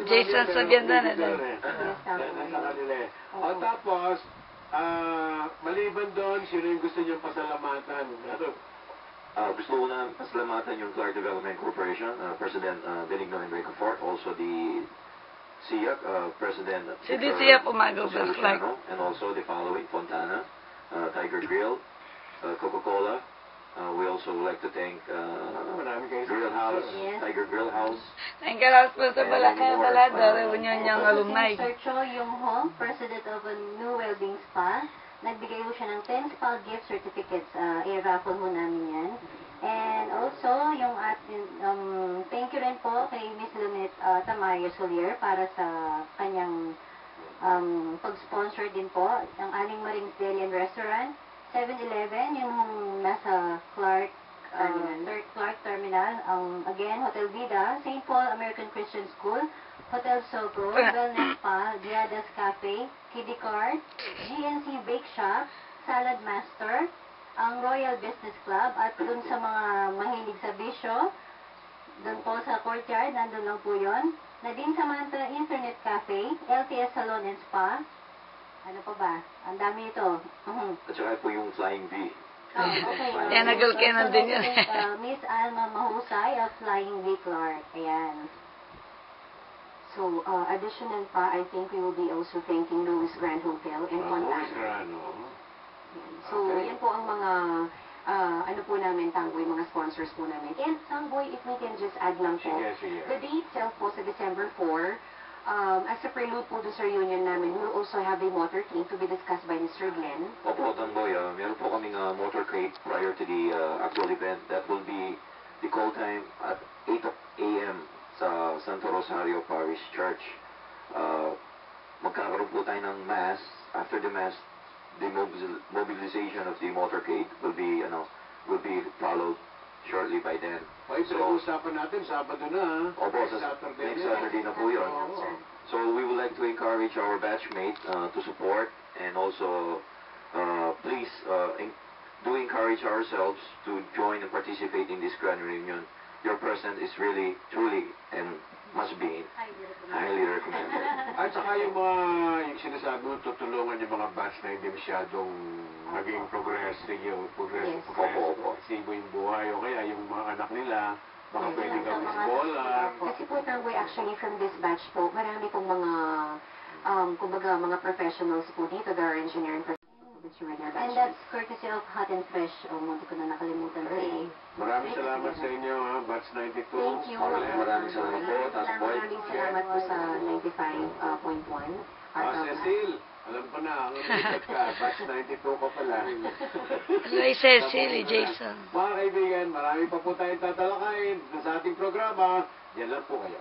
Jason Sabiandan na din. Tapos, maliban doon, sino yung gusto niyong pasalamatan? Gusto ko na pasalamatan yung Clark Development Corporation, President Benigno Enrico Fort, also the SIAC, President Si SIAC umagaw ba, Clark? and also the following, Fontana, Tiger Grill, Coca-Cola. We also would like to thank Grill House, Tiger Grill House. Thank you po sa Balada, reunion niyang alumni. Sir Cho Yung-ho, President of a New Wellbeing Spa. Nagbigay ho siya ng 10 spa gift certificates. I-raffle ho namin yan. And also, yung atin, thank you rin po kay Miss Lunit Tamayo Solier para sa kanyang pag-sponsor din po ng Aling Marings Deli and Restaurant. 7-Eleven, yung nasa Clark Terminal, again, Hotel Vida, St. Paul American Christian School, Hotel Sogo, Wellness Spa, Diada's Cafe, Kiddie Cart, GNC Bake Shop, Salad Master, ang Royal Business Club, at dun sa mga mahilig sa bisyo, dun po sa courtyard, nandun lang po yun, Nadine Samantha Internet Cafe, LTS Salon and Spa. Ano pa ba? Ang dami ito. At saka po yung Flying V. Okay. Kaya nag-alkenan din yun. Miss Alma Mahusay of Flying V Clark. Ayan. So, additional pa, I think we will be also thanking Louis Grand Hotel and Fontana. So, yan po ang mga, ano po namin, Tangboy, mga sponsors po namin. And Tangboy, if we can just add lang po, the date itself po sa December 4, as a prelude po sa reunion namin, we will also have a motorcade to be discussed by Mr. Glenn. Opo, Tangboy, meron po kaming motorcade prior to the actual event. That will be the call time at 8 a.m. sa Santo Rosario Parish Church. Magkakaroon po tayo ng mass. After the mass, the mobilization of the motorcade will be followed shortly by then. Ay, pinag-uusapan natin, Sabado na. Opo, next Saturday na po yun. So we would like to encourage our batchmate to support, and also please do encourage ourselves to join and participate in this grand reunion. Your presence is really, truly, and must be highly recommended. At saka yung sinasabi mo, tutulungan yung mga batch na hindi masyadong maging progressive yung yung buhay, o kaya yung mga anak nila, baka pwede kang scholar. Kasi po, Tangboy, actually from this batch po, marami pong mga, kumbaga, mga professionals po dito, there are engineering and that's courtesy of Hot and Fresh. Munti ko na nakalimutan sa Maraming salamat sa inyo, Batch 92. Thank you. Maraming salamat po, Tangboy. Maraming salamat po sa 95.1. Cecil, alam ko na, Batch 92 ko pala. Ay, Cecil, Jason. Mga kaibigan, marami pa po tayong tatalakayin sa ating programa. Yan lang po kayo.